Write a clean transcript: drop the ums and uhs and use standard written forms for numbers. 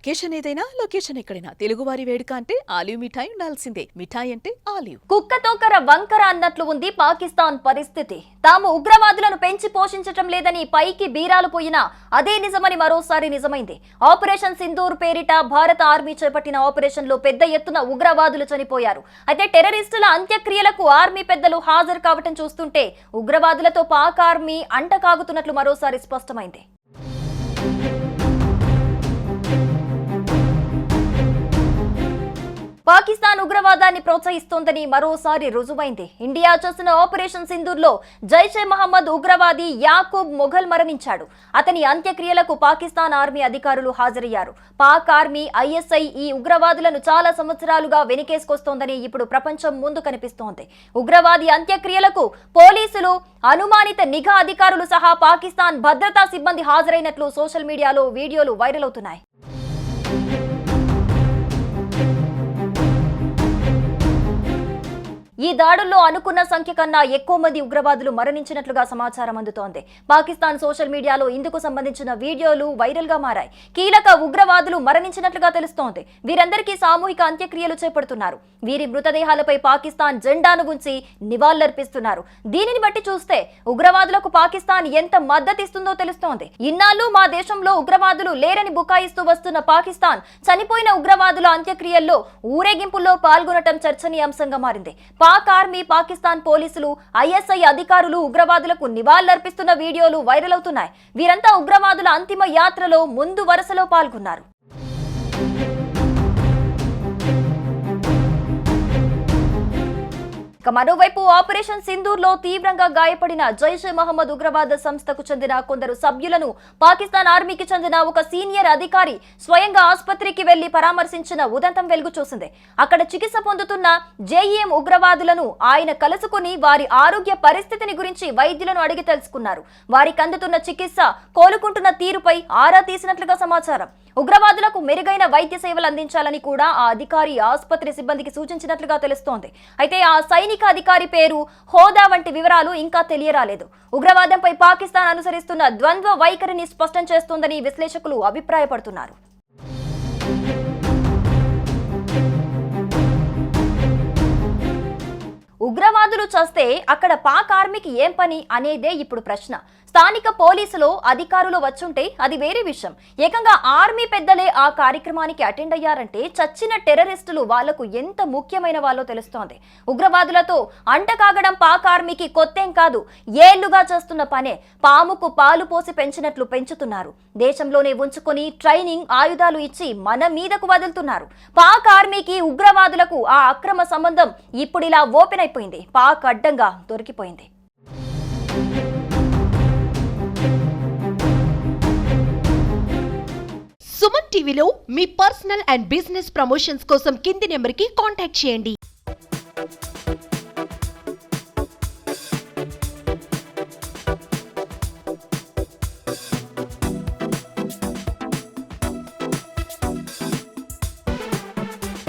Occasion ఏదైనా location ఎక్కడైనా తెలుగువారి వేడుక అంటే ఆలివ్ మిఠాయి ఉండాల్సిందే. మిఠాయి అంటే ఆలివ్. కుక్కతోకర వంకర అన్నట్లు ఉంది పాకిస్తాన్ పరిస్థితి. తాము ఉగ్రవాదులను పెంచి పోషించటం లేదని పైకి బీరాలు పోయినా అదే నిజమని మరోసారి నిజమైంది. ఆపరేషన్ సింధూర్ పేరిట భారత ఆర్మీ చేపట్టిన ఆపరేషన్ లో పెద్ద ఎత్తున ఉగ్రవాదులు చనిపోయారు. అయితే టెర్రరిస్టుల అంత్యక్రియలకు ఆర్మీ పెద్దలు హాజరు కావటం చూస్తుంటే ఉగ్రవాదులతో పాక్ ఆర్మీ అంటకాగుతున్నట్లు మరోసారి స్పష్టమైంది. పాకిస్తాన్ ఉగ్రవాదాన్ని ప్రోత్సహిస్తోందని మరోసారి రుజువైంది. ఇండియా చేసిన ఆపరేషన్ సింధూర్ లో జైషే మహమ్మద్ ఉగ్రవాది యాకూబ్ మొఘల్ మరణించాడు. అతని అంత్యక్రియలకు పాకిస్తాన్ ఆర్మీ అధికారులు హాజరయ్యారు. పాక్ ఆర్మీ ఐఎస్ఐ ఈ ఉగ్రవాదులను చాలా సంవత్సరాలుగా వెనుకేసుకొస్తోందని ఇప్పుడు ప్రపంచం ముందు కనిపిస్తోంది. ఉగ్రవాది అంత్యక్రియలకు పోలీసులు, అనుమానిత నిఘా అధికారులు సహా పాకిస్తాన్ భద్రతా సిబ్బంది హాజరైనట్లు సోషల్ మీడియాలో వీడియోలు వైరల్ అవుతున్నాయి. ఈ దాడుల్లో అనుకున్న సంఖ్య కన్నా ఎక్కువ మంది ఉగ్రవాదులు మరణించినట్లుగా సమాచారం అందుతోంది. పాకిస్తాన్ సోషల్ మీడియాలో ఇందుకు సంబంధించిన వీడియోలు వైరల్ గా మారాయి. కీలక ఉగ్రవాదులు మరణించినట్లుగా తెలుస్తోంది. వీరందరికీ సామూహిక అంత్యక్రియలు చేపడుతున్నారు. వీరి మృతదేహాలపై పాకిస్తాన్ జెండాను ఉంచి నివాళులర్పిస్తున్నారు. దీనిని బట్టి చూస్తే ఉగ్రవాదులకు పాకిస్తాన్ ఎంత మద్దతిస్తుందో తెలుస్తోంది. ఇన్నాళ్ళు మా దేశంలో ఉగ్రవాదులు లేరని బుకాయిస్తూ వస్తున్న పాకిస్తాన్ చనిపోయిన ఉగ్రవాదుల అంత్యక్రియల్లో ఊరేగింపుల్లో పాల్గొనటం చర్చనీయాంశంగా మారింది. పాక్ ఆర్మీ, పాకిస్తాన్ పోలీసులు, ఐఎస్ఐ అధికారులు ఉగ్రవాదులకు నివాళులర్పిస్తున్న వీడియోలు వైరల్ అవుతున్నాయి. వీరంతా ఉగ్రవాదుల అంతిమ యాత్రలో ముందు వరుసలో పాల్గొన్నారు. మరోవైపు ఆపరేషన్ సింధూర్ లో తీవ్రంగా గాయపడిన జైషే మహమ్మద్ ఉగ్రవాద సంస్థకు చెందిన కొందరు సభ్యులను పాకిస్తాన్ ఆర్మీకి చెందిన ఒక సీనియర్ అధికారి స్వయంగా ఆసుపత్రికి వెళ్లి పరామర్శించిన ఉదంతం వెలుగు చూసింది. అక్కడ చికిత్స పొందుతున్న జేఈఎం ఉగ్రవాదులను ఆయన కలుసుకుని వారి ఆరోగ్య పరిస్థితిని గురించి వైద్యులను అడిగి తెలుసుకున్నారు. వారికి అందుతున్న చికిత్స, కోలుకుంటున్న తీరుపై ఆరా తీసినట్లుగా సమాచారం. ఉగ్రవాదులకు మెరుగైన వైద్య సేవలు అందించాలని కూడా ఆ అధికారి ఆసుపత్రి సిబ్బందికి సూచించినట్లుగా తెలుస్తోంది. అయితే ఆ సైనిక అధికారి పేరు, హోదా వంటి వివరాలు ఇంకా తెలియరాలేదు. ఉగ్రవాదంపై పాకిస్తాన్ అనుసరిస్తున్న ద్వంద్వ వైఖరిని స్పష్టం చేస్తోందని విశ్లేషకులు అభిప్రాయపడుతున్నారు. ఉగ్రవాదులు చేస్తే అక్కడ పాక్ ఆర్మీకి ఏం పని అనేదే ఇప్పుడు ప్రశ్న. స్థానిక పోలీసులు, అధికారులు వచ్చుంటే అది వేరే విషయం. ఏకంగా ఆర్మీ పెద్దలే ఆ కార్యక్రమానికి అటెండ్ అయ్యారంటే చచ్చిన టెర్రరిస్టులు వాళ్లకు ఎంత ముఖ్యమైన వాళ్ళో తెలుస్తోంది. ఉగ్రవాదులతో అంటకాగడం పాక్ ఆర్మీకి కొత్తేం కాదు. ఏళ్లుగా చేస్తున్న పనే. పాముకు పాలు పోసి పెంచినట్లు పెంచుతున్నారు. దేశంలోనే ఉంచుకొని ట్రైనింగ్, ఆయుధాలు ఇచ్చి మన మీదకు వదులుతున్నారు. పాక్ ఆర్మీకి ఉగ్రవాదులకు ఆ అక్రమ సంబంధం ఇప్పుడు ఇలా ఓపెన్ అయిపోయింది. పాక్ అడ్డంగా దొరికిపోయింది. సుమన్ టీవీలో మీ పర్సనల్ అండ్ బిజినెస్ ప్రమోషన్స్ కోసం కింది నెంబర్కి కాంటాక్ట్ చేయండి.